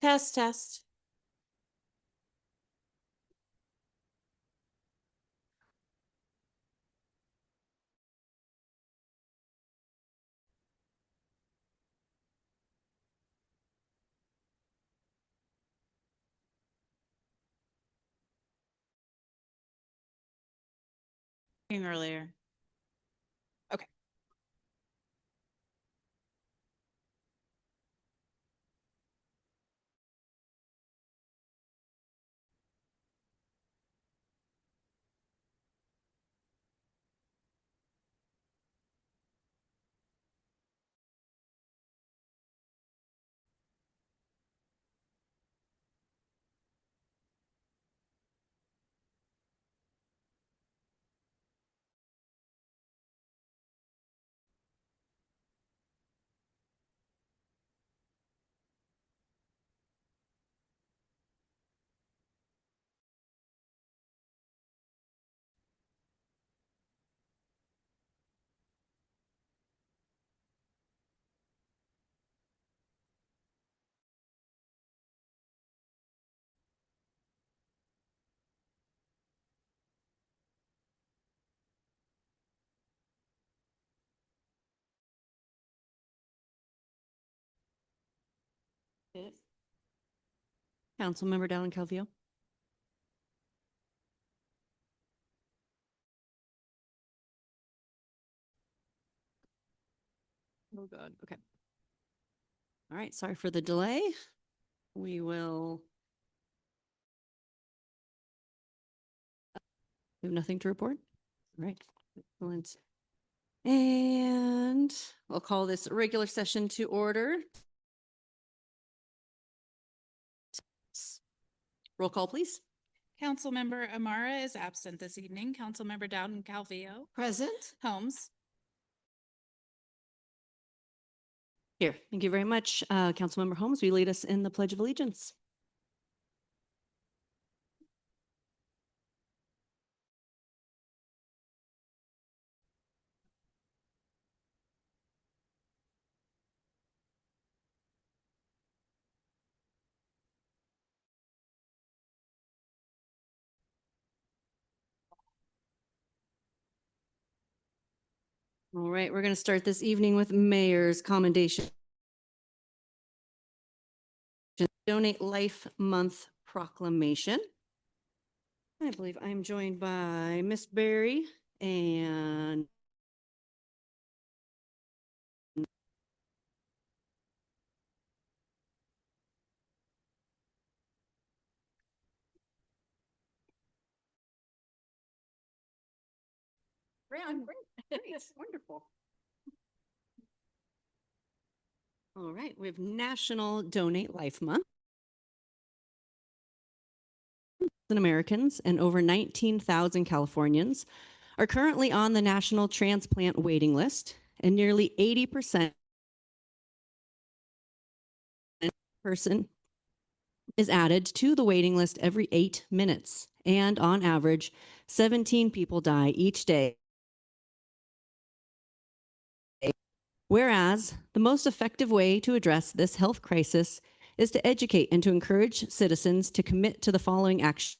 Test, test. Earlier. Okay. Councilmember Dallin Calvillo. Oh, God. Okay. All right. Sorry for the delay. We will. We have nothing to report. All right. Excellent. And I'll call this regular session to order. Roll call, please. Councilmember Amara is absent this evening. Councilmember Dowden Calvillo. Present. Holmes. Here. Thank you very much. Councilmember Holmes, will you lead us in the Pledge of Allegiance? All right, we're going to start this evening with Mayor's commendation. Donate Life Month proclamation. I believe I'm joined by Miss Berry and great. Wonderful. All right, we have National Donate Life Month. Americans and over 19,000 Californians are currently on the national transplant waiting list, and nearly 80% person is added to the waiting list every 8 minutes, and on average, 17 people die each day. Whereas the most effective way to address this health crisis is to educate and to encourage citizens to commit to the following actions.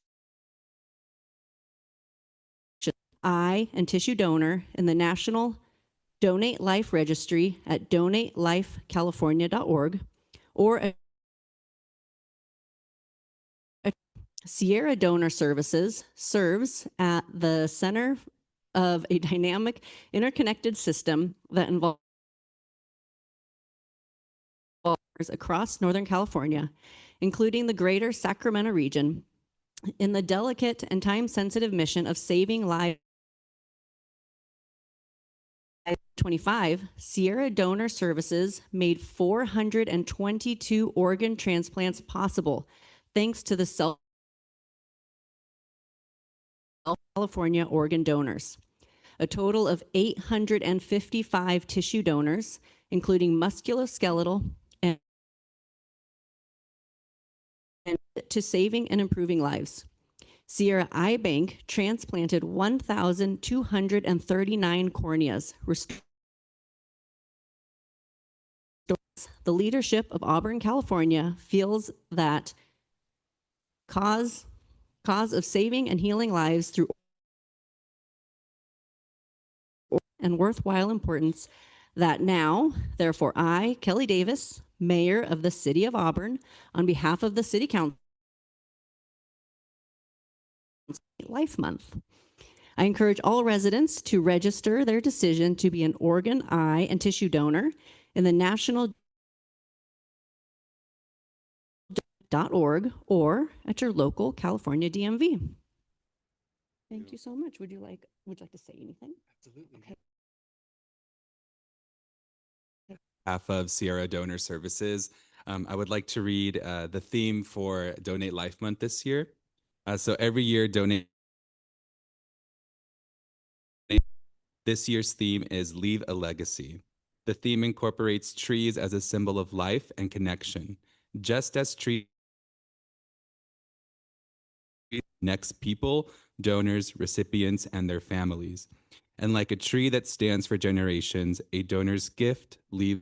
I and tissue donor in the National Donate Life Registry at donatelifecalifornia.org or Sierra Donor Services serves at the center of a dynamic, interconnected system that involves across Northern California, including the greater Sacramento region, in the delicate and time-sensitive mission of saving lives. 25, Sierra Donor Services made 422 organ transplants possible thanks to the California organ donors. A total of 855 tissue donors, including musculoskeletal and to saving and improving lives. Sierra Eye Bank transplanted 1,239 corneas, the leadership of Auburn, California feels that cause of saving and healing lives through and worthwhile importance that now, therefore, I, Kelly Davis, Mayor of the City of Auburn, on behalf of the City Council, Life Month. I encourage all residents to register their decision to be an organ, eye, and tissue donor in the national.org or at your local California DMV. Thank you so much. Would you like to say anything? Absolutely. Okay. Behalf of Sierra Donor Services, I would like to read the theme for Donate Life Month this year. So every year, donate. This year's theme is Leave a Legacy. The theme incorporates trees as a symbol of life and connection. Just as trees connects people, donors, recipients, and their families. And like a tree that stands for generations, a donor's gift leaves.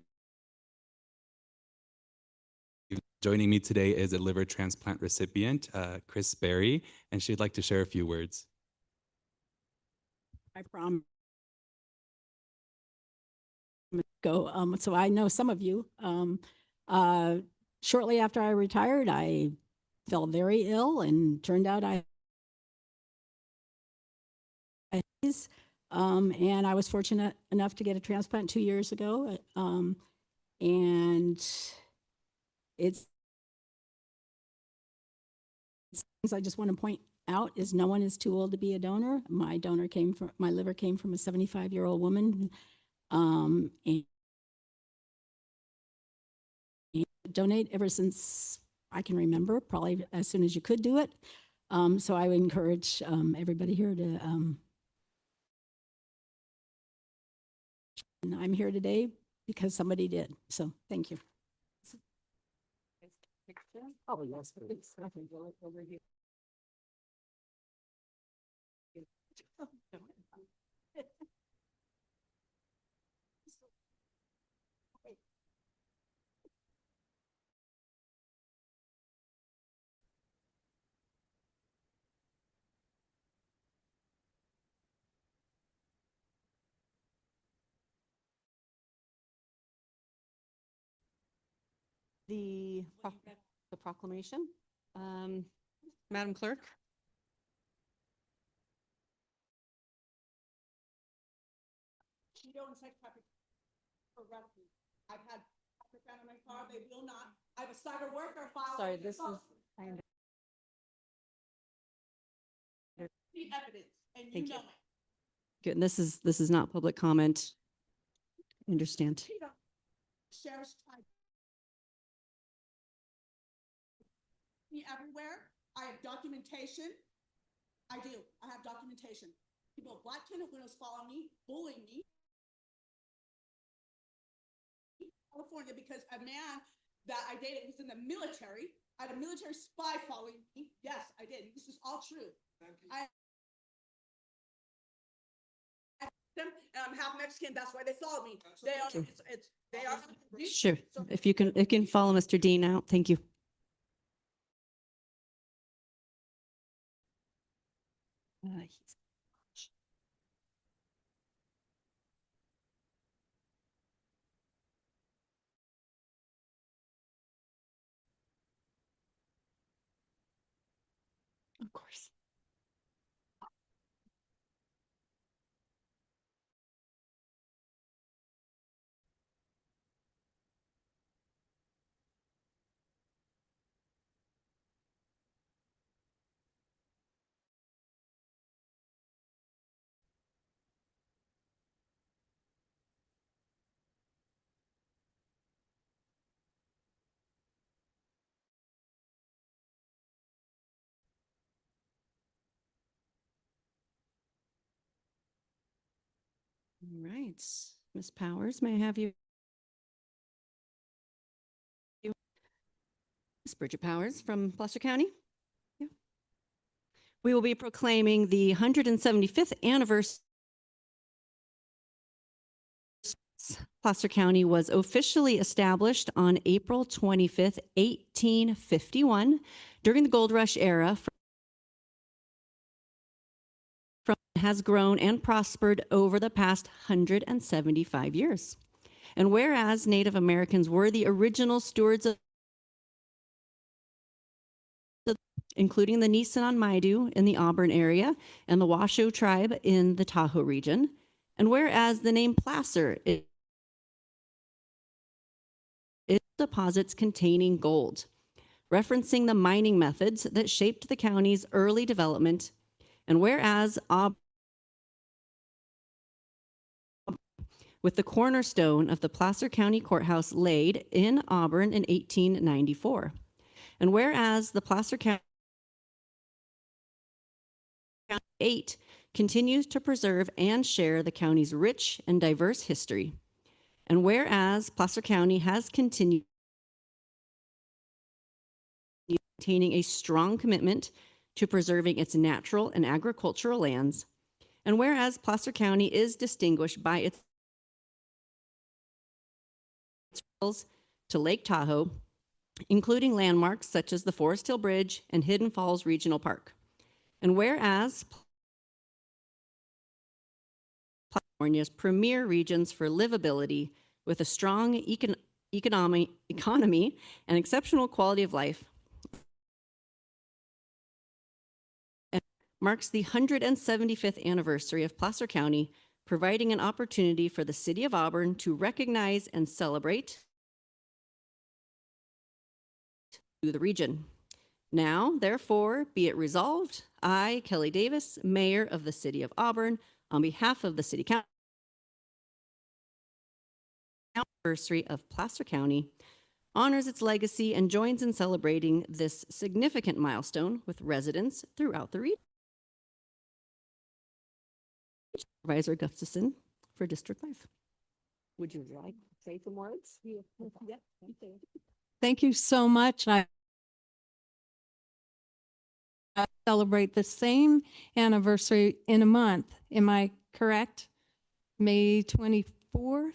Joining me today is a liver transplant recipient, Chris Berry, and she'd like to share a few words. I promise. Go. So I know some of you. Shortly after I retired, I fell very ill, and turned out and I was fortunate enough to get a transplant 2 years ago. And it's things I just want to point out is no one is too old to be a donor. My liver came from a 75-year-old woman. And donate ever since I can remember, probably as soon as you could do it. So I would encourage everybody here to, and I'm here today because somebody did. So thank you. Oh, yes, please. I can go over here. The proclamation. Madam Clerk. She don't accept traffic for refuge. I've had traffic on my car, they will not. I have a cyber worker file. Sorry, this is. The evidence, and you Thank you. know it. Good. This is not public comment. Understand. Sheriff's tried me everywhere. I have documentation. I do. I have documentation. People, black tenant widows follow me, bullying me. California, because a man that I dated was in the military. I had a military spy following me. Yes, I did. This is all true. Them, and I'm half Mexican. That's why they follow me. They are. Sure. They are. Sure. If you can follow Mr. Dean out. Thank you. Of course. All right. Ms. Powers, may I have you? Ms. Bridget Powers from Placer County. Yeah. We will be proclaiming the 175th anniversary Placer County was officially established on April 25th, 1851, during the Gold Rush era. Has grown and prospered over the past 175 years. And whereas Native Americans were the original stewards of, including the Nisenan-Maidu in the Auburn area and the Washoe tribe in the Tahoe region, and whereas the name Placer is deposits containing gold, referencing the mining methods that shaped the county's early development, and whereas with the cornerstone of the Placer County Courthouse laid in Auburn in 1894. And whereas the Placer County 8 continues to preserve and share the county's rich and diverse history. And whereas Placer County has continued maintaining a strong commitment to preserving its natural and agricultural lands. And whereas Placer County is distinguished by its to Lake Tahoe, including landmarks such as the Forest Hill Bridge and Hidden Falls Regional Park. And whereas California's premier regions for livability with a strong economy and exceptional quality of life, marks the 175th anniversary of Placer County, providing an opportunity for the City of Auburn to recognize and celebrate the region. Now, therefore, be it resolved, I, Kelly Davis, Mayor of the City of Auburn, on behalf of the City Council, anniversary of Placer County, honors its legacy and joins in celebrating this significant milestone with residents throughout the region. Supervisor Gustafson for District 5. Would you like to say some words? Yeah. Thank you so much. I celebrate the same anniversary in a month. Am I correct? May 24th?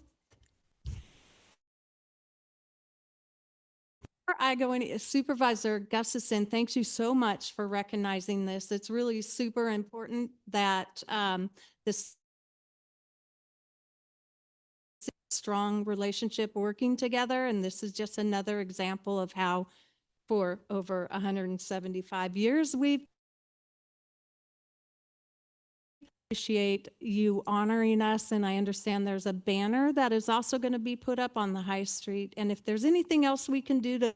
Before I go any, Supervisor Gustafson, thanks you so much for recognizing this. It's really super important that this strong relationship working together, and this is just another example of how for over 175 years we've appreciate you honoring us, and I understand there's a banner that is also going to be put up on the High Street, and if there's anything else we can do to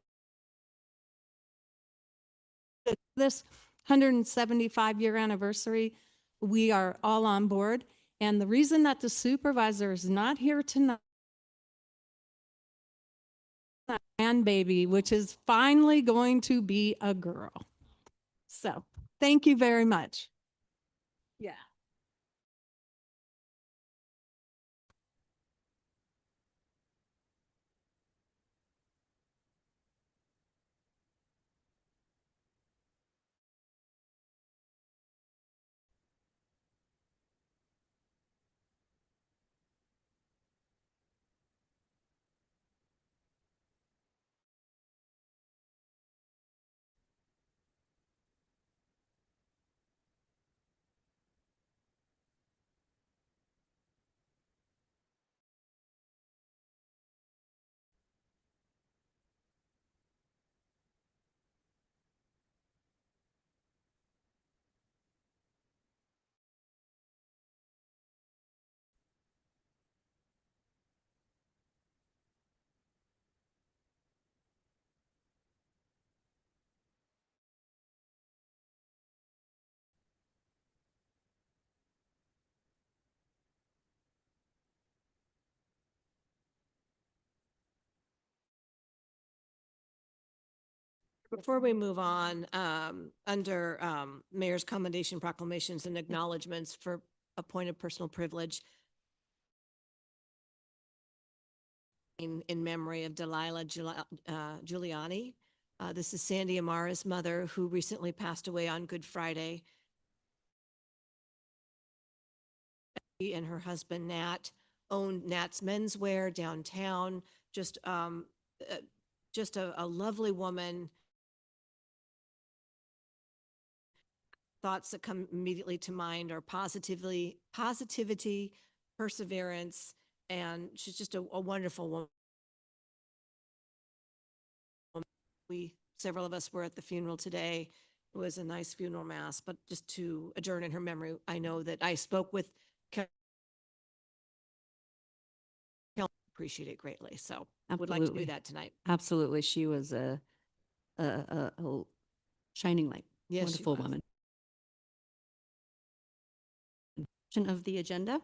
this 175-year anniversary, we are all on board. And the reason that the supervisor is not here tonight, grandbaby, which is finally going to be a girl. So thank you very much. Yeah. Before we move on, under Mayor's commendation proclamations and acknowledgements for a point of personal privilege in memory of Delilah Giuliani. This is Sandy Amara's mother, who recently passed away on Good Friday. She and her husband, Nat, owned Nat's Menswear downtown. Just a lovely woman. Thoughts that come immediately to mind are positivity, perseverance, and she's just a wonderful woman. Several of us were at the funeral today. It was a nice funeral mass, but just to adjourn in her memory, I know that I spoke with Carol. Appreciate it greatly. So I would like to do Absolutely. that tonight. Absolutely. She was a shining light. Yes, she Wonderful was. woman. Of the agenda.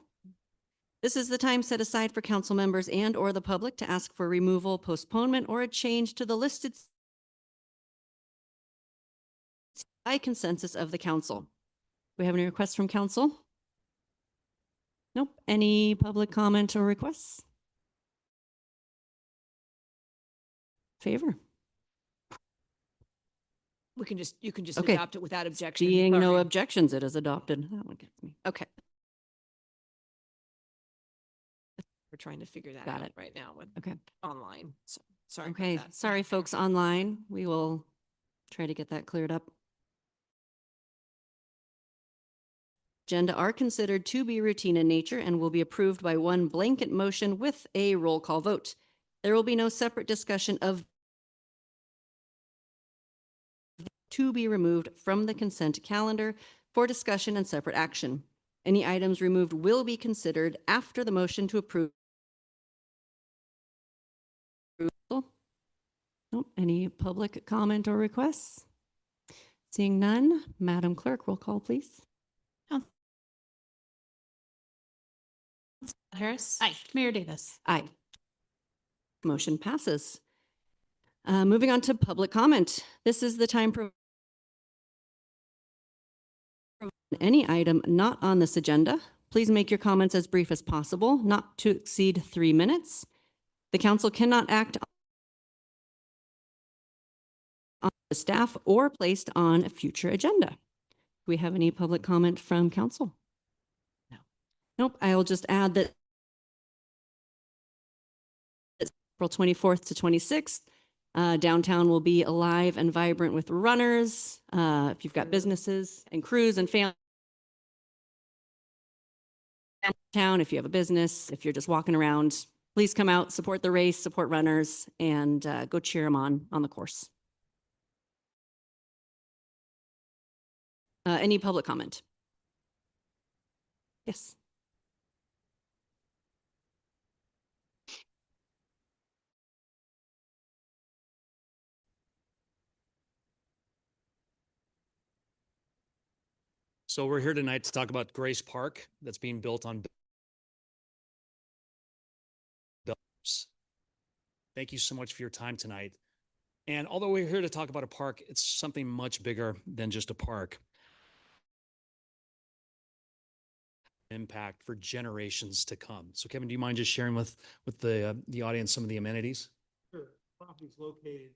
This is the time set aside for council members and or the public to ask for removal, postponement, or a change to the listed by consensus of the council. Do we have any requests from council? Nope. Any public comment or requests? Favor? You can just Okay. adopt it without objection. Seeing no Sorry. objections, it is adopted. That one gets me. Okay. We're trying to figure that Got out it. right now with Okay. online. So sorry. about Okay. that. Sorry, folks online. We will try to get that cleared up. Agenda are considered to be routine in nature and will be approved by one blanket motion with a roll call vote. There will be no separate discussion of to be removed from the consent calendar for discussion and separate action. Any items removed will be considered after the motion to approve. Nope. Any public comment or requests? Seeing none, Madam Clerk, roll call, please. Harris. Aye. Mayor Davis. Aye. Motion passes. Moving on to public comment. This is the time for any item not on this agenda. Please make your comments as brief as possible, not to exceed 3 minutes. The council cannot act on the staff or placed on a future agenda. Do we have any public comment from council? No. Nope. I will just add that April 24th to 26th, downtown will be alive and vibrant with runners. If you've got businesses and crews and family town, if you have a business, if you're just walking around, please come out, support the race, support runners, and go cheer them on the course. Any public comment? Yes. So we're here tonight to talk about Grace Park that's being built on Bellows. Thank you so much for your time tonight. And although we're here to talk about a park, it's something much bigger than just a park. Impact for generations to come. So Kevin, do you mind just sharing with the audience some of the amenities? Sure. Property's located.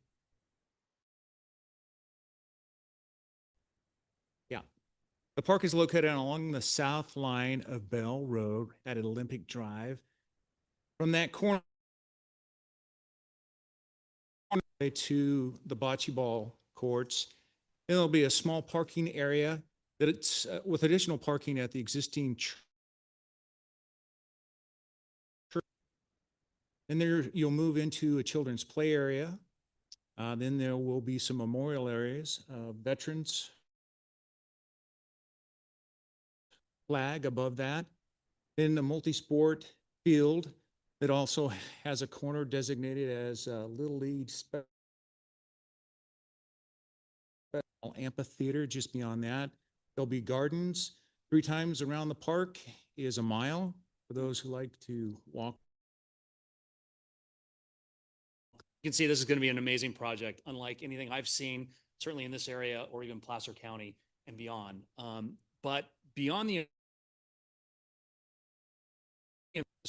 Yeah. The park is located along the south line of Bell Road at Olympic Drive. From that corner to the bocce ball courts, there'll be a small parking area that it's with additional parking at the existing church. And there you'll move into a children's play area. Then there will be some memorial areas, veterans flag above that. Then the multi-sport field that also has a corner designated as Little League Special Amphitheater just beyond that. There'll be gardens. 3 times around the park is a mile for those who like to walk. You can see this is going to be an amazing project, unlike anything I've seen, certainly in this area or even Placer County and beyond. But beyond this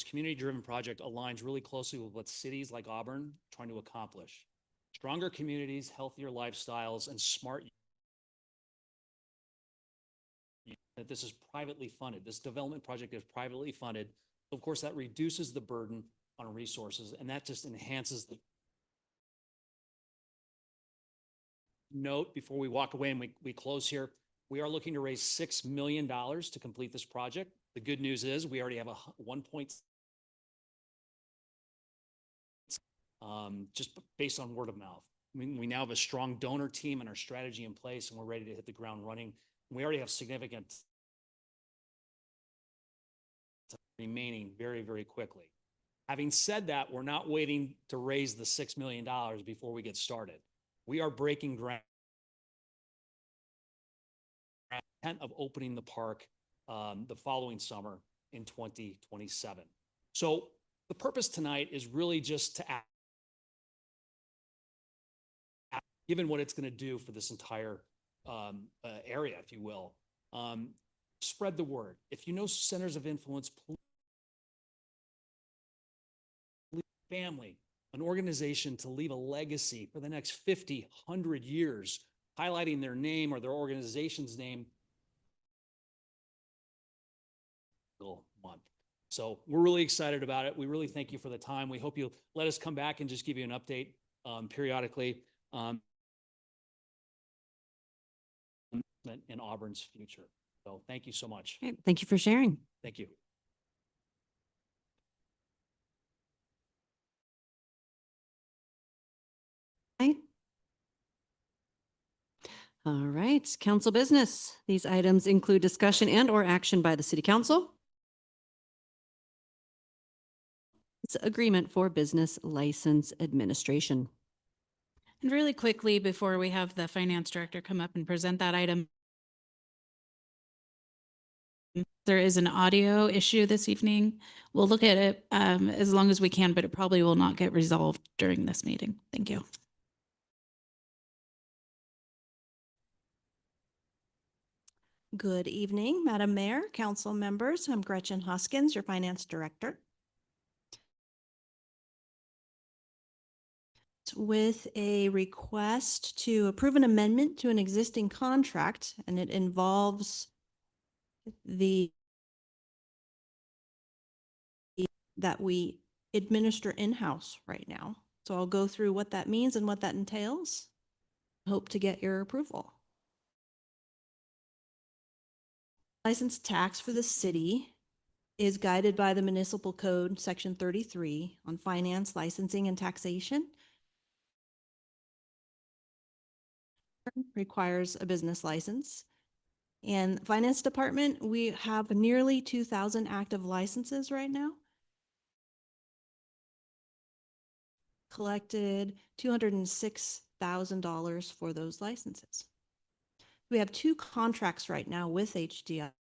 community-driven project aligns really closely with what cities like Auburn are trying to accomplish. Stronger communities, healthier lifestyles, and smart. That this is privately funded. This development project is privately funded Of course, that reduces the burden on resources, and that just enhances the note before we walk away and we close here. We are looking to raise $6 million to complete this project. The good news is we already have a 1 point, just based on word of mouth. We now have a strong donor team and our strategy in place, and we're ready to hit the ground running. We already have significant remaining very, very quickly. Having said that, we're not waiting to raise the $6 million before we get started. We are breaking ground of opening the park the following summer in 2027. So the purpose tonight is really just to act, given what it's going to do for this entire area, if you will. Spread the word. If you know centers of influence, please, family, an organization to leave a legacy for the next 50, 100 years, highlighting their name or their organization's name month. So we're really excited about it. We really thank you for the time. We hope you'll let us come back and just give you an update periodically in Auburn's future. So thank you so much. Okay, thank you for sharing. Thank you. Right. All right, council business. These items include discussion and or action by the city council. It's agreement for business license administration. And really quickly, before we have the finance director come up and present that item, there is an audio issue this evening. We'll look at it as long as we can, but it probably will not get resolved during this meeting. Thank you. Good evening, Madam Mayor, council members. I'm Gretchen Hoskins, your finance director. With a request to approve an amendment to an existing contract, and it involves that we administer in-house right now. So I'll go through what that means and what that entails. Hope to get your approval. License tax for the city is guided by the Municipal Code, Section 33, on finance, licensing, and taxation. Requires a business license. And Finance Department, we have nearly 2,000 active licenses right now. Collected $206,000 for those licenses. We have 2 contracts right now with HDL.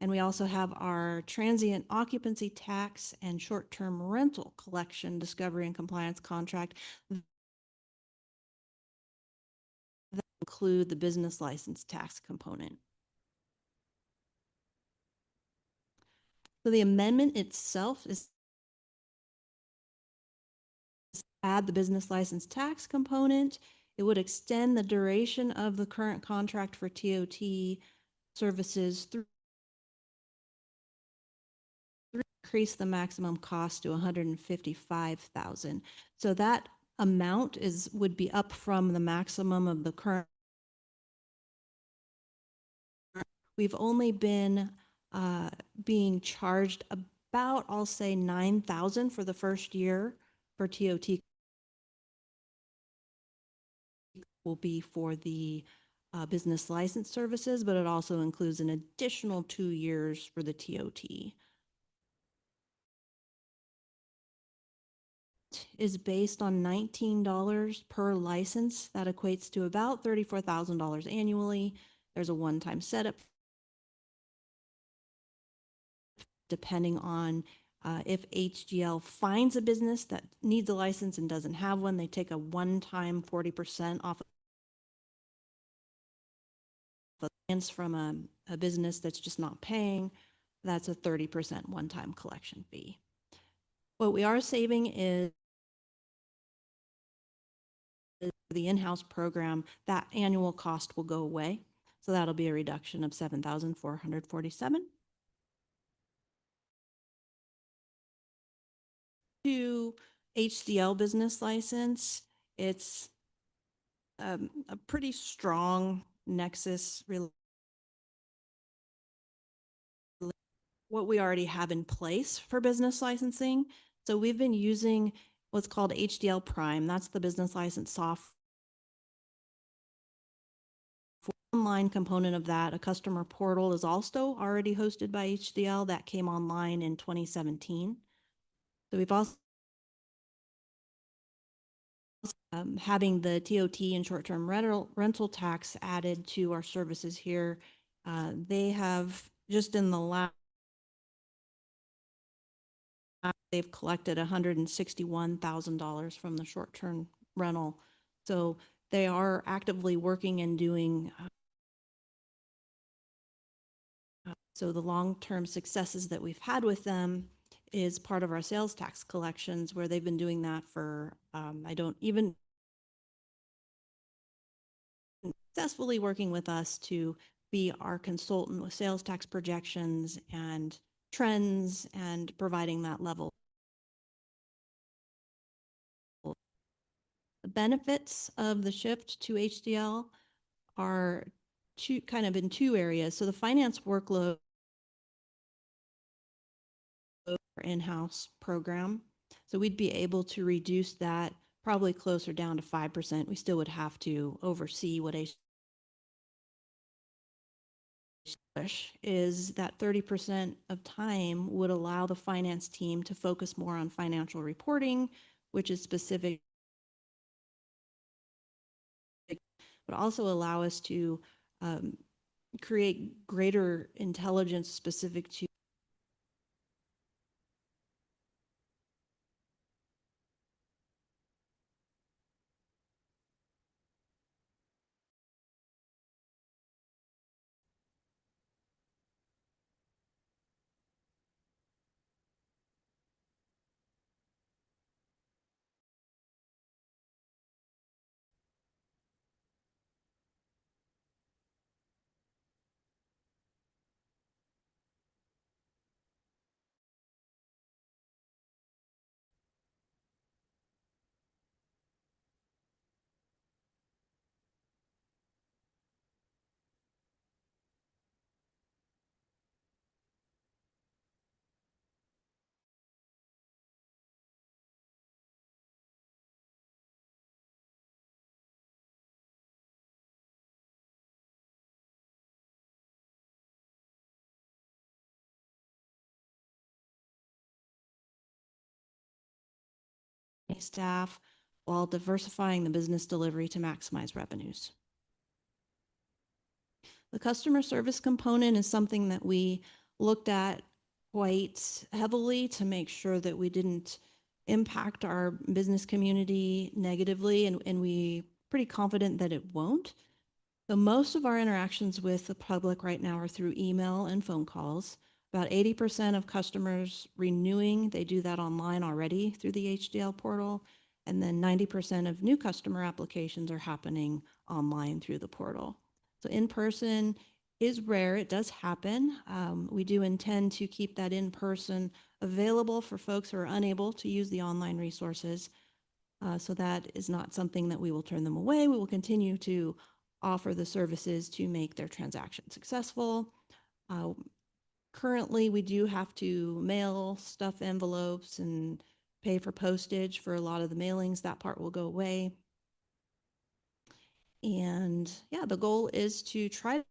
And we also have our transient occupancy tax and short-term rental collection, discovery and compliance contract that include the business license tax component. So the amendment itself is add the business license tax component. It would extend the duration of the current contract for TOT services through increase the maximum cost to $155,000. So that amount would be up from the maximum of the current. We've only been being charged about, I'll say, $9,000 for the first year for TOT. Will be for the business license services, but it also includes an additional 2 years for the TOT. Is based on $19 per license. That equates to about $34,000 annually. There's a one-time setup. Depending on if HGL finds a business that needs a license and doesn't have one, they take a one-time 40% off the license from a business that's just not paying. That's a 30% one-time collection fee. What we are saving is the in-house program. That annual cost will go away. So that'll be a reduction of 7,447. To HDL business license, it's a pretty strong nexus. What we already have in place for business licensing. So we've been using what's called HDL Prime. That's the business license software. Online component of that, a customer portal is also already hosted by HDL that came online in 2017. So we've also having the TOT and short-term rental tax added to our services here. They have just in the last, they've collected $161,000 from the short-term rental. So they are actively working and doing. So the long-term successes that we've had with them is part of our sales tax collections, where they've been doing that for, I don't even successfully working with us to be our consultant with sales tax projections and trends and providing that level. The benefits of the shift to HDL are kind of in two areas. So the finance workload in-house program. So we'd be able to reduce that probably closer down to 5%. We still would have to oversee what is that 30% of time would allow the finance team to focus more on financial reporting, which is specific, but also allow us to create greater intelligence specific to staff while diversifying the business delivery to maximize revenues. The customer service component is something that we looked at quite heavily to make sure that we didn't impact our business community negatively, and we pretty confident that it won't. So most of our interactions with the public right now are through email and phone calls. About 80% of customers renewing, they do that online already through the HDL portal. And then 90% of new customer applications are happening online through the portal. So in person is rare, it does happen. We do intend to keep that in person available for folks who are unable to use the online resources. So that is not something that we will turn them away. We will continue to offer the services to make their transaction successful. Currently, we do have to mail stuff envelopes and pay for postage for a lot of the mailings. That part will go away. And yeah, the goal is to try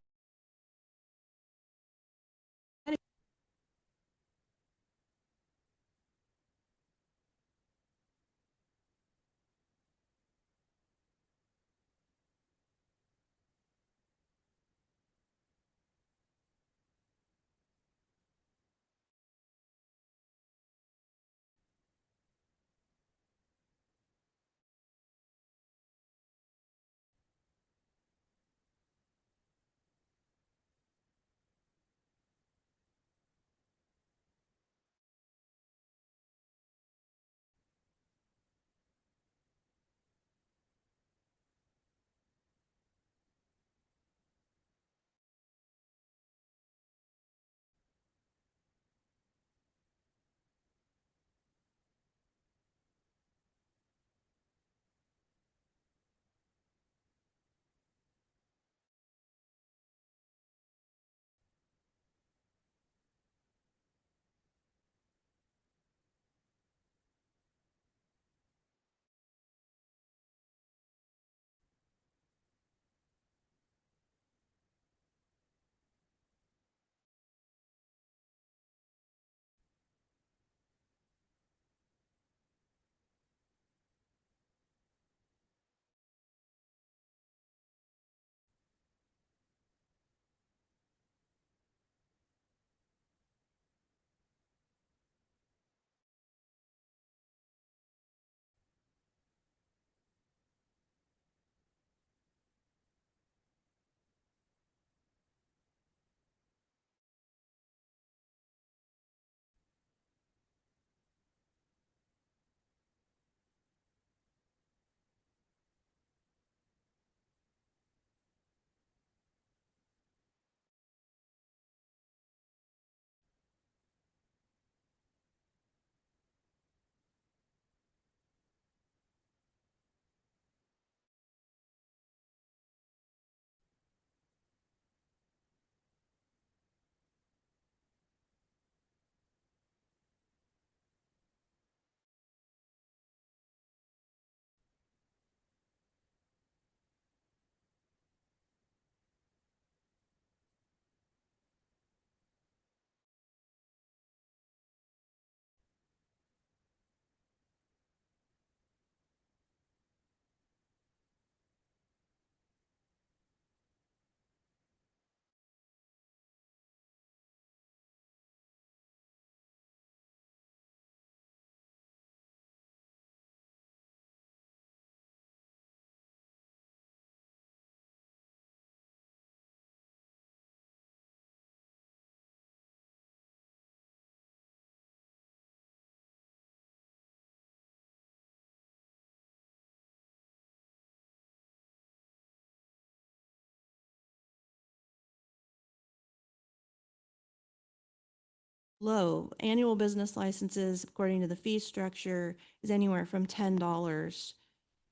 low. Annual business licenses, according to the fee structure, is anywhere from $10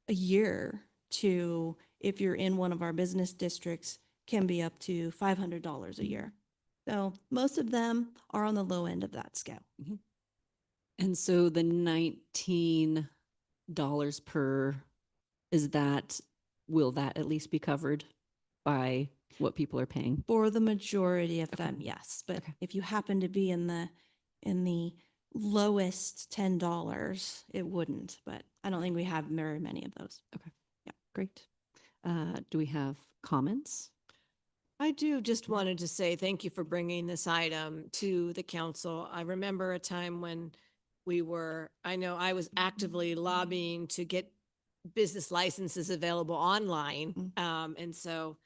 a year to, if you're in one of our business districts, can be up to $500 a year. So most of them are on the low end of that scale. And so the $19 per, will that at least be covered by what people are paying? For the majority of Okay. them, yes. But Okay. if you happen to be in the lowest $10, it wouldn't. But I don't think we have very many of those. Great. Do we have comments? I do just wanted to say thank you for bringing this item to the council. I remember a time when I know I was actively lobbying to get business licenses available online. And so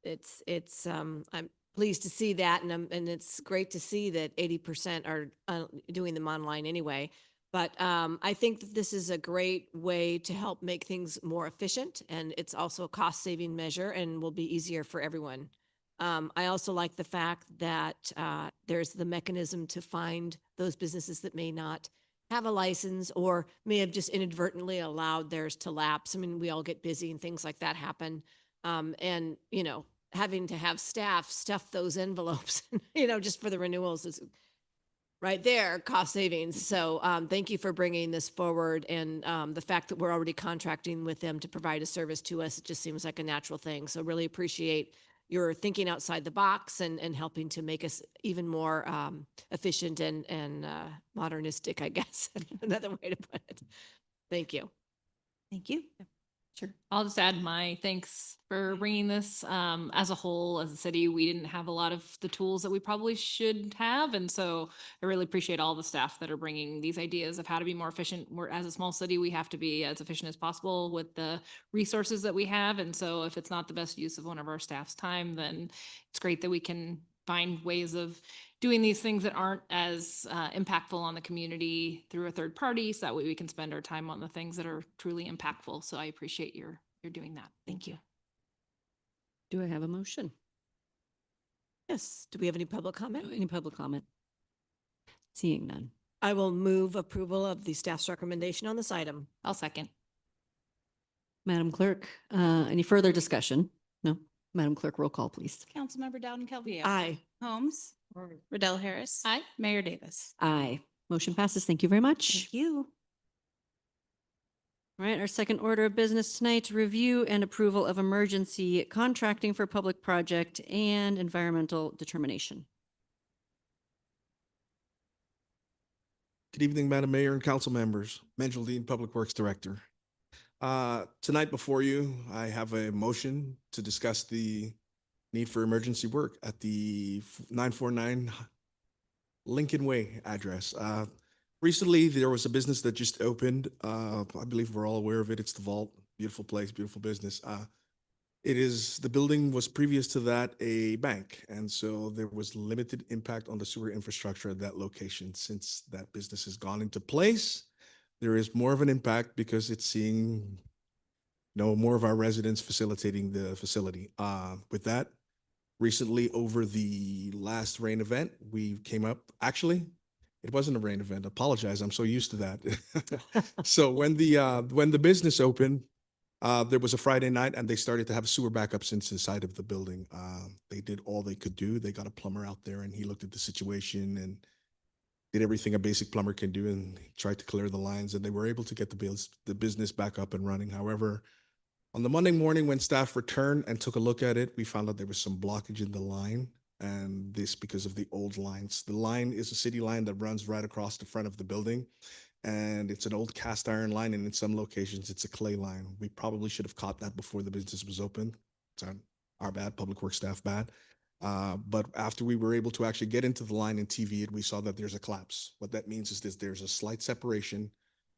I'm pleased to see that, and it's great to see that 80% are doing them online anyway. But I think that this is a great way to help make things more efficient, and it's also a cost-saving measure and will be easier for everyone. I also like the fact that there's the mechanism to find those businesses that may not have a license or may have just inadvertently allowed theirs to lapse. I mean, we all get busy and things like that happen. And, having to have staff stuff those envelopes, just for the renewals is right there, cost savings. So thank you for bringing this forward. And the fact that we're already contracting with them to provide a service to us, it just seems like a natural thing. So really appreciate your thinking outside the box and helping to make us even more efficient and modernistic, I guess, another way to put it. Thank you. Thank you. Sure. I'll just add my thanks for bringing this. As a whole, as a city, we didn't have a lot of the tools that we probably should have. And so I really appreciate all the staff that are bringing these ideas of how to be more efficient. We're, as a small city, we have to be as efficient as possible with the resources that we have. And so if it's not the best use of one of our staff's time, then it's great that we can find ways of doing these things that aren't as impactful on the community through a third party, so that way we can spend our time on the things that are truly impactful. So I appreciate your doing that. Thank you. Do I have a motion? Yes. Do we have any public comment? Any public comment? Seeing none. I will move approval of the staff's recommendation on this item. I'll second. Madam Clerk, any further discussion? No? Madam Clerk, roll call, please. Councilmember Dowden Calvillo. Aye. Holmes. Riddell Harris. Aye. Mayor Davis. Aye. Motion passes. Thank you very much. Thank you. All right, our second order of business tonight, review and approval of emergency contracting for public project and environmental determination. Good evening, Madam Mayor and council members. Menjel Dean, Public Works Director. Tonight before you, I have a motion to discuss the need for emergency work at the 949 Lincoln Way address. Recently, there was a business that just opened. I believe we're all aware of it. It's the Vault. Beautiful place, beautiful business. The building was previous to that a bank. And so there was limited impact on the sewer infrastructure at that location. Since that business has gone into place, there is more of an impact because it's seeing more of our residents facilitating the facility. With that, recently over the last rain event, we came up, actually, it wasn't a rain event. Apologize. I'm so used to that. So when the business opened, there was a Friday night and they started to have sewer backups into the side of the building. They did all they could do. They got a plumber out there and he looked at the situation and did everything a basic plumber can do and tried to clear the lines, and they were able to get the business back up and running. However, on the Monday morning when staff returned and took a look at it, we found out there was some blockage in the line, and this because of the old lines. The line is a city line that runs right across the front of the building, and it's an old cast iron line, and in some locations it's a clay line. We probably should have caught that before the business was open. It's our bad, public works staff bad. But after we were able to actually get into the line and TV it, we saw that there's a collapse. What that means is that there's a slight separation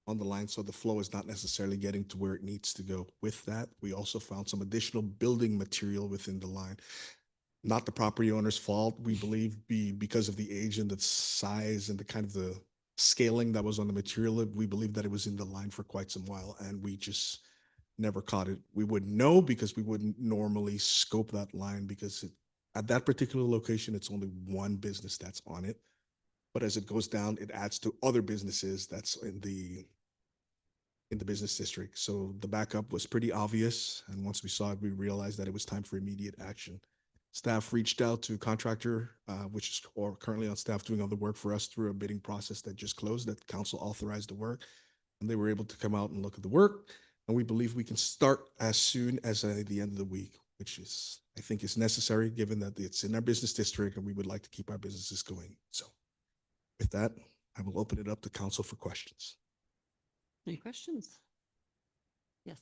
on the line, so the flow is not necessarily getting to where it needs to go. With that, we also found some additional building material within the line. Not the property owner's fault, we believe, because of the age and the size and the kind of the scaling that was on the material. We believe that it was in the line for quite some while, and we just never caught it. We wouldn't know because we wouldn't normally scope that line because at that particular location, it's only one business that's on it. But as it goes down, it adds to other businesses that's in the business district. So the backup was pretty obvious. And once we saw it, we realized that it was time for immediate action. Staff reached out to contractor, which is currently on staff doing all the work for us through a bidding process that just closed, that council authorized the work. And they were able to come out and look at the work. And we believe we can start as soon as the end of the week, which is, I think is necessary given that it's in our business district and we would like to keep our businesses going. So with that, I will open it up to council for questions. Any questions? Yes.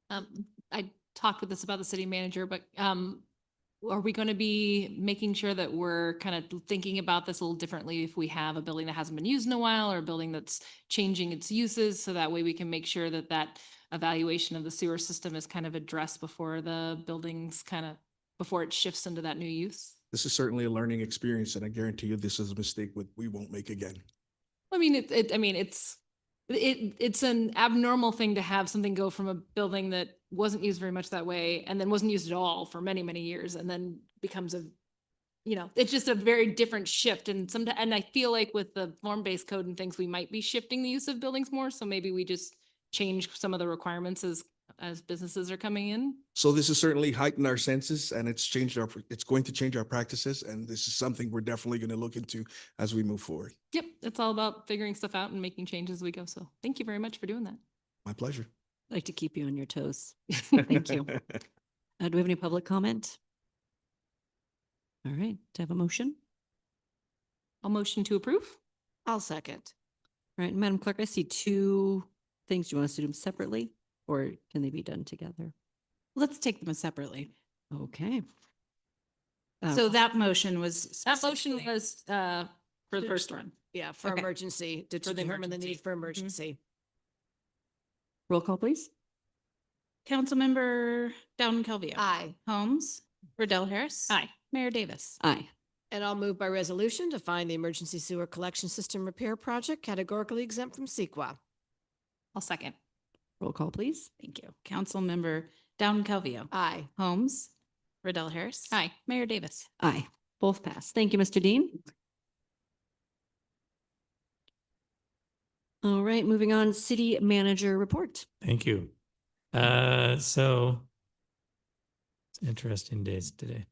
I talked with this about the city manager, but are we going to be making sure that we're kind of thinking about this a little differently if we have a building that hasn't been used in a while or a building that's changing its uses? So that way we can make sure that that evaluation of the sewer system is kind of addressed before the buildings before it shifts into that new use? This is certainly a learning experience, and I guarantee you this is a mistake we won't make again. I mean, it's an abnormal thing to have something go from a building that wasn't used very much that way and then wasn't used at all for many, many years and then becomes it's just a very different shift. And and I feel like with the form-based code and things, we might be shifting the use of buildings more. So maybe we just change some of the requirements as businesses are coming in. So this has certainly heightened our senses, and it's going to change our practices. And this is something we're definitely going to look into as we move forward. Yep. It's all about figuring stuff out and making changes as we go. So thank you very much for doing that. My pleasure. I'd like to keep you on your toes. Thank you. Do we have any public comment? All right, do I have a motion? I'll motion to approve. I'll second. All right, Madam Clerk, I see two things. Do you want us to do them separately or can they be done together? Let's take them separately. Okay. So that motion was. That motion specifically- was for the first one. Yeah, for Okay. emergency, to For the determine the need emergency. for emergency. Roll call, please. Councilmember Dowden Calvillo. Aye. Holmes. Riddell Harris. Aye. Mayor Davis. Aye. And I'll move by resolution to find the emergency sewer collection system repair project categorically exempt from CEQA. I'll second. Roll call, please. Thank you. Councilmember Dowden Calvillo. Aye. Holmes. Riddell Harris. Aye. Mayor Davis. Aye. Both pass. Thank you, Mr. Dean. All right, moving on, city manager report. Thank you. It's interesting days today.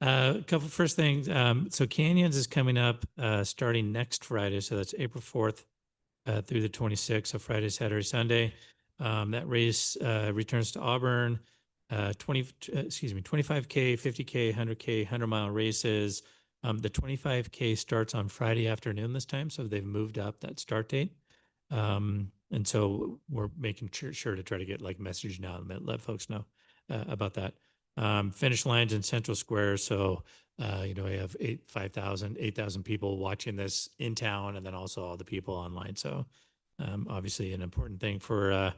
A couple first things. So Canyons is coming up starting next Friday. So that's April 4th through the 26th. So Friday, Saturday, Sunday. That race returns to Auburn. 25K, 50K, 100K, 100-mile races. The 25K starts on Friday afternoon this time. So they've moved up that start date. And so we're making sure to try to get like message now and let folks know about that. Finish lines in Central Square. So, I have 8,000 people watching this in town and then also all the people online. So, obviously an important thing for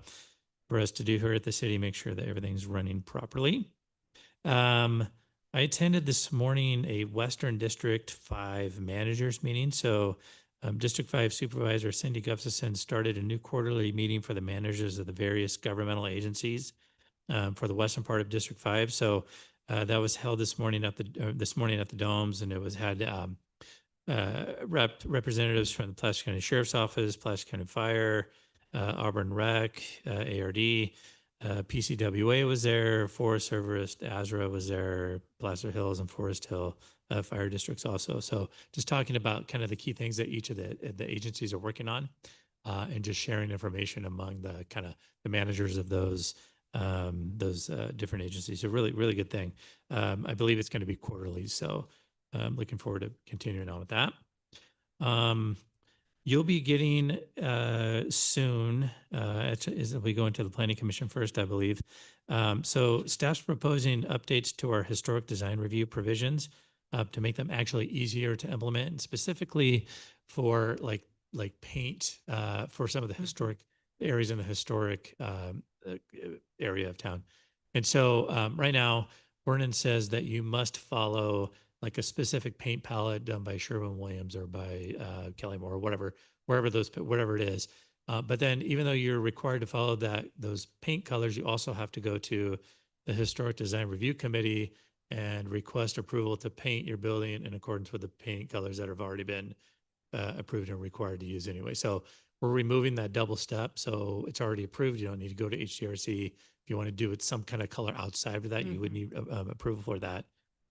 us to do here at the city, make sure that everything's running properly. I attended this morning a Western District 5 managers meeting. So, District 5 Supervisor Cindy Gustafson started a new quarterly meeting for the managers of the various governmental agencies for the western part of District 5. So that was held this morning at the Domes, and it was had representatives from the Placer County Sheriff's Office, Placer County Fire, Auburn Rec, ARD, PCWA was there, Forest Service, ASRA was there, Placer Hills and Forest Hill fire districts also. So just talking about kind of the key things that each of the agencies are working on, and just sharing information among the kind of the managers of those different agencies. So really, really good thing. I believe it's going to be quarterly. So I'm looking forward to continuing on with that. You'll be getting soon, we go into the Planning Commission first, I believe. So staff's proposing updates to our historic design review provisions to make them actually easier to implement, and specifically for like paint for some of the historic areas in the historic area of town. And so right now, ordinance says that you must follow like a specific paint palette done by Sherwin-Williams or by Kelly Moore or whatever it is. But then even though you're required to follow those paint colors, you also have to go to the Historic Design Review Committee and request approval to paint your building in accordance with the paint colors that have already been approved and required to use anyway. So we're removing that double step. So it's already approved. You don't need to go to HDRC. If you want to do it some kind of color outside of that, you would need approval for that.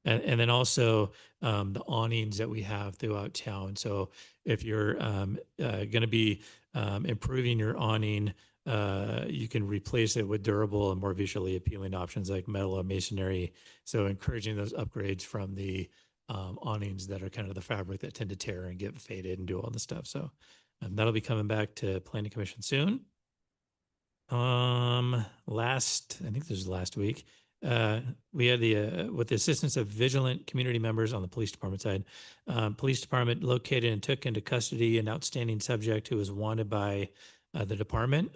And then also the awnings that we have throughout town. So if you're going to be improving your awning, you can replace it with durable and more visually appealing options like metal or masonry. So encouraging those upgrades from the awnings that are kind of the fabric that tend to tear and get faded and do all the stuff. So that'll be coming back to Planning Commission soon. I think this was last week. We had with the assistance of vigilant community members on the police department side, police department located and took into custody an outstanding subject who was wanted by the department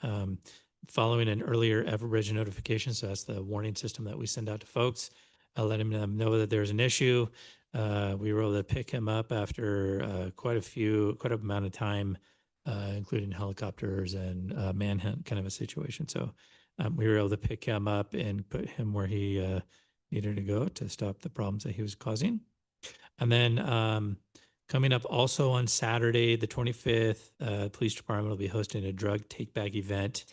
following an earlier Everbridge notification. So that's the warning system that we send out to folks, letting them know that there's an issue. We were able to pick him up after quite a amount of time, including helicopters and manhunt kind of a situation. So we were able to pick him up and put him where he needed to go to stop the problems that he was causing. And then coming up also on Saturday, the 25th, police department will be hosting a drug take back event.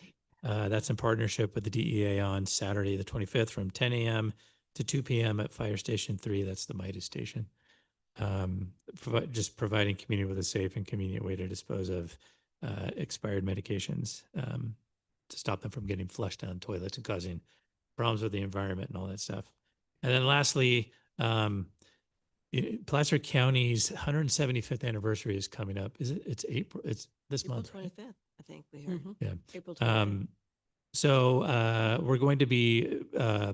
That's in partnership with the DEA on Saturday, the 25th from 10 a.m. to 2 p.m. at Fire Station 3. That's the Midas station. Just providing community with a safe and convenient way to dispose of expired medications to stop them from getting flushed down toilets and causing problems with the environment and all that stuff. And then lastly, Placer County's 175th anniversary is coming up. It's April. It's this April month, right? 25th, I think we heard. Yeah. April 25th. So we're going to be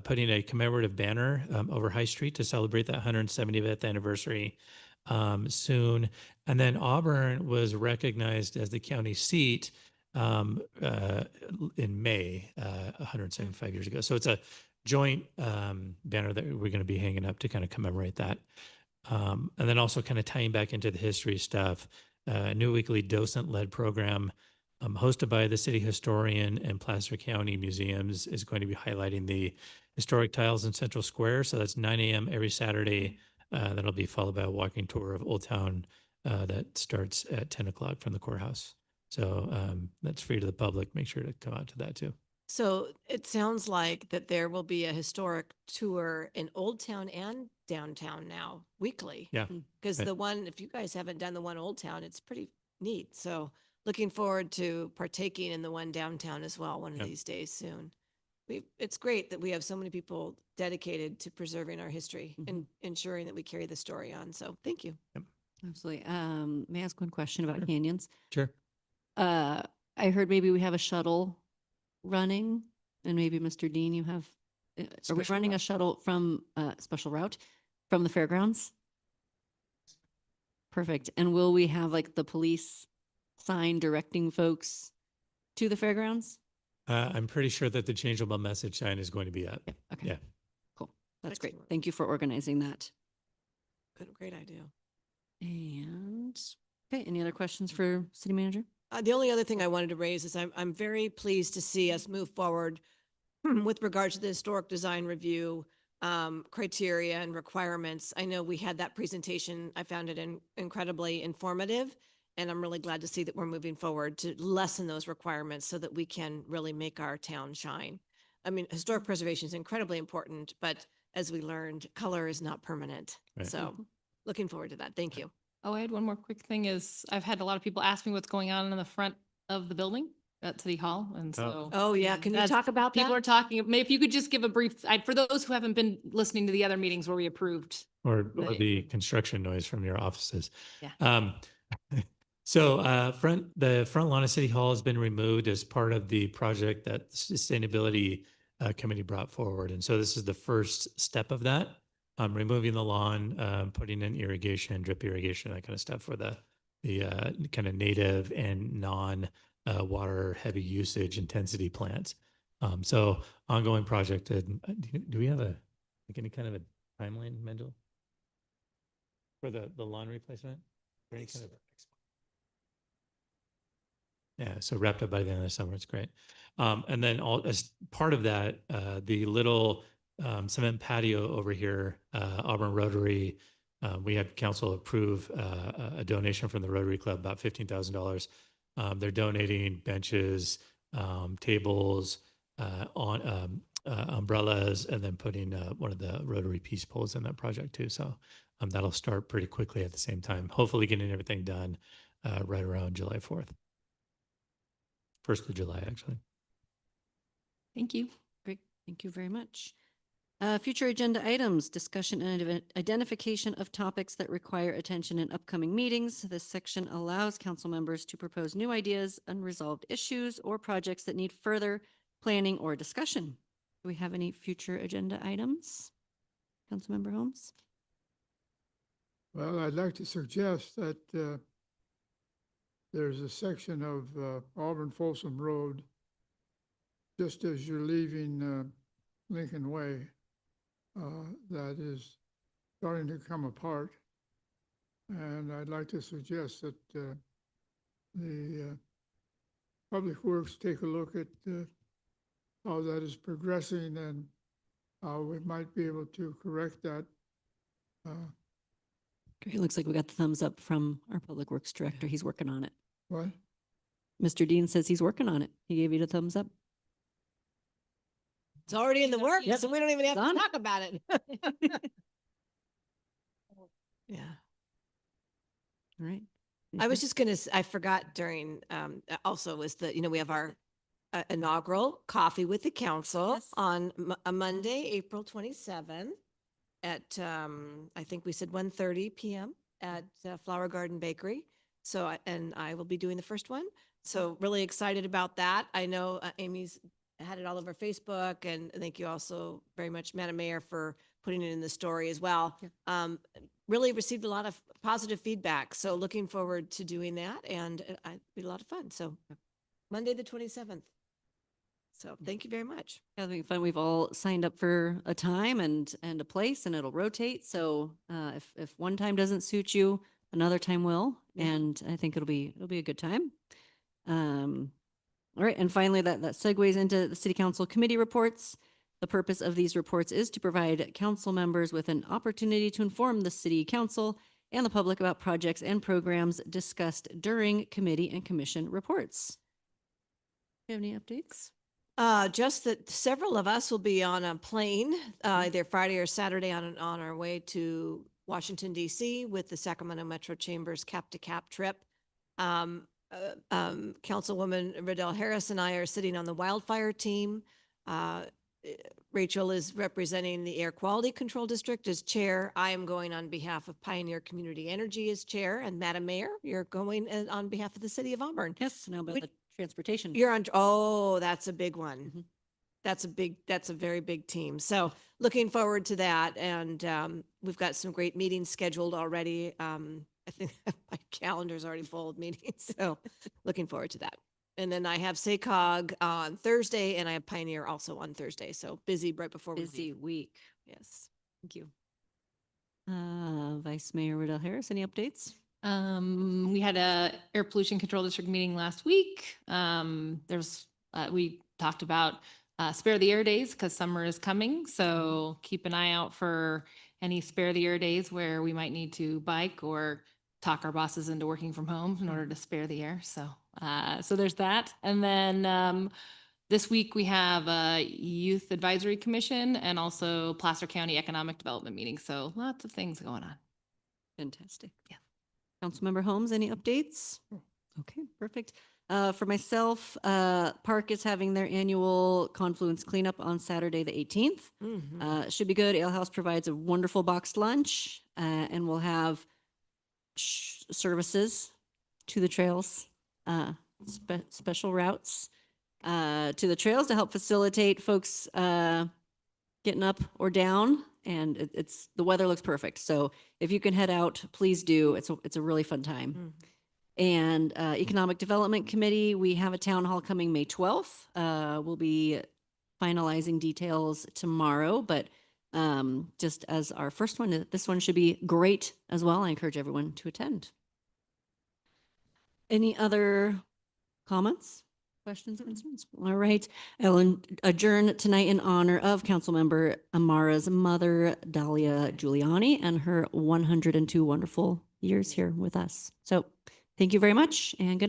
putting a commemorative banner over High Street to celebrate that 175th anniversary soon. And then Auburn was recognized as the county seat in May, 175 years ago. So it's a joint banner that we're going to be hanging up to kind of commemorate that. And then also kind of tying back into the history stuff, a new weekly docent-led program hosted by the city historian and Placer County Museums is going to be highlighting the historic tiles in Central Square. So that's 9 a.m. every Saturday. That'll be followed by a walking tour of Old Town that starts at 10 o'clock from the courthouse. So that's free to the public. Make sure to come out to that too. So it sounds like that there will be a historic tour in Old Town and downtown now weekly. Yeah. Because Right. the one, if you guys haven't done the one Old Town, it's pretty neat. So looking forward to partaking in the one downtown as well one of Yep. these days soon. It's great that we have so many people dedicated to preserving our history and ensuring that we carry the story on. So thank you. Absolutely. May I ask one question about canyons? Sure. I heard maybe we have a shuttle running, and maybe Mr. Dean, you have, are we Special running a route. shuttle from special route from the fairgrounds? Perfect. And will we have like the police sign directing folks to the fairgrounds? I'm pretty sure that the changeable message sign is going to be up. Yeah. Okay. Yeah. Cool. That's great. Excellent. Thank you for organizing that. Great idea. And, okay, any other questions for city manager? The only other thing I wanted to raise is I'm very pleased to see us move forward with regards to the historic design review criteria and requirements. I know we had that presentation. I found it incredibly informative, and I'm really glad to see that we're moving forward to lessen those requirements so that we can really make our town shine. I mean, historic preservation is incredibly important, but as we learned, color is not permanent. Right. So looking forward to that. Thank you. Oh, I had one more quick thing is I've had a lot of people ask me what's going on in the front of the building at City Hall. And so. Oh, yeah. Can you that's- talk about that? People are talking, maybe if you could just give a brief, for those who haven't been listening to the other meetings where we approved. Or The- the construction noise from your offices. Yeah. So the front lawn of City Hall has been removed as part of the project that the Sustainability Committee brought forward. And so this is the first step of that. Removing the lawn, putting in irrigation, drip irrigation, that kind of stuff for the kind of native and non water heavy usage intensity plants. So ongoing project. And do we have any kind of a timeline, Mendel? For the lawn replacement? Or any kind of- Yeah, so wrapped up by the end of the summer, it's great. And then as part of that, the little cement patio over here, Auburn Rotary We had council approve a donation from the Rotary Club, about $15,000. They're donating benches, tables, umbrellas, and then putting one of the Rotary Peace Poles in that project too. So that'll start pretty quickly at the same time, hopefully getting everything done right around July 4th. 1st of July, actually. Thank you. Great. Thank you very much. Future agenda items, discussion and identification of topics that require attention in upcoming meetings. This section allows council members to propose new ideas, unresolved issues, or projects that need further planning or discussion. Do we have any future agenda items? Councilmember Holmes? Well, I'd like to suggest that there's a section of Auburn Folsom Road, just as you're leaving Lincoln Way, that is starting to come apart. And I'd like to suggest that the Public Works take a look at how that is progressing and how we might be able to correct that. It looks like we got the thumbs up from our Public Works Director. He's working on it. What? Mr. Dean says he's working on it. He gave you the thumbs up. It's already in the works, Yep. so we don't even have It's on to it. talk about it. Yeah. All right. I was just gonna, I forgot during, also was the, we have our inaugural Coffee with the Council Yes. on a Monday, April 27th at, I think we said 1:30 PM at Flower Garden Bakery. So, and I will be doing the first one. So really excited about that. I know Amy's had it all over Facebook, and thank you also very much, Madam Mayor, for putting it in the story as well. Really received a lot of positive feedback. So looking forward to doing that, and it'll be a lot of fun. So Monday, the 27th. So thank you very much. Yeah, it'll be fun. We've all signed up for a time and a place, and it'll rotate. So if one time doesn't suit you, another time will. Yeah. And I think it'll be a good time. All right, and finally, that segues into the City Council committee reports. The purpose of these reports is to provide council members with an opportunity to inform the City Council and the public about projects and programs discussed during committee and commission reports. Do you have any updates? Just that several of us will be on a plane, either Friday or Saturday on our way to Washington DC with the Sacramento Metro Chambers Cap to Cap trip. Councilwoman Riddell Harris and I are sitting on the wildfire team. Rachel is representing the Air Quality Control District as chair. I am going on behalf of Pioneer Community Energy as chair, and Madam Mayor, you're going on behalf of the City of Auburn. Yes, now about We- the transportation. You're on, oh, that's a big one. Mhm. That's a very big team. So looking forward to that. And we've got some great meetings scheduled already. I think my calendar's already full of meetings. So looking forward to that. And then I have SACOG on Thursday, and I have Pioneer also on Thursday. So busy right before we Busy leave. week. Yes. Thank you. Vice Mayor Riddell Harris, any updates? We had a air pollution control district meeting last week. We talked about spare the air days because summer is coming. So keep an eye out for any spare the air days where we might need to bike or talk our bosses into working from home in order to spare the air. So, so there's that. And then this week we have a youth advisory commission and also Placer County economic development meeting. So lots of things going on. Fantastic. Yeah. Councilmember Holmes, any updates? Okay, perfect. For myself, Park is having their annual Confluence cleanup on Saturday, the 18th. Mhm. Should be good. Ale House provides a wonderful boxed lunch, and we'll have services to the trails, special routes to the trails to help facilitate folks getting up or down. And it's the weather looks perfect. So if you can head out, please do. It's a really fun time. Mhm. And Economic Development Committee, we have a town hall coming May 12th. We'll be finalizing details tomorrow, but just as our first one, this one should be great as well. I encourage everyone to attend. Any other comments, Questions, concerns? All right. I'll adjourn tonight in honor of Councilmember Amara's mother, Dahlia Giuliani, and her 102 wonderful years here with us. So thank you very much and good night.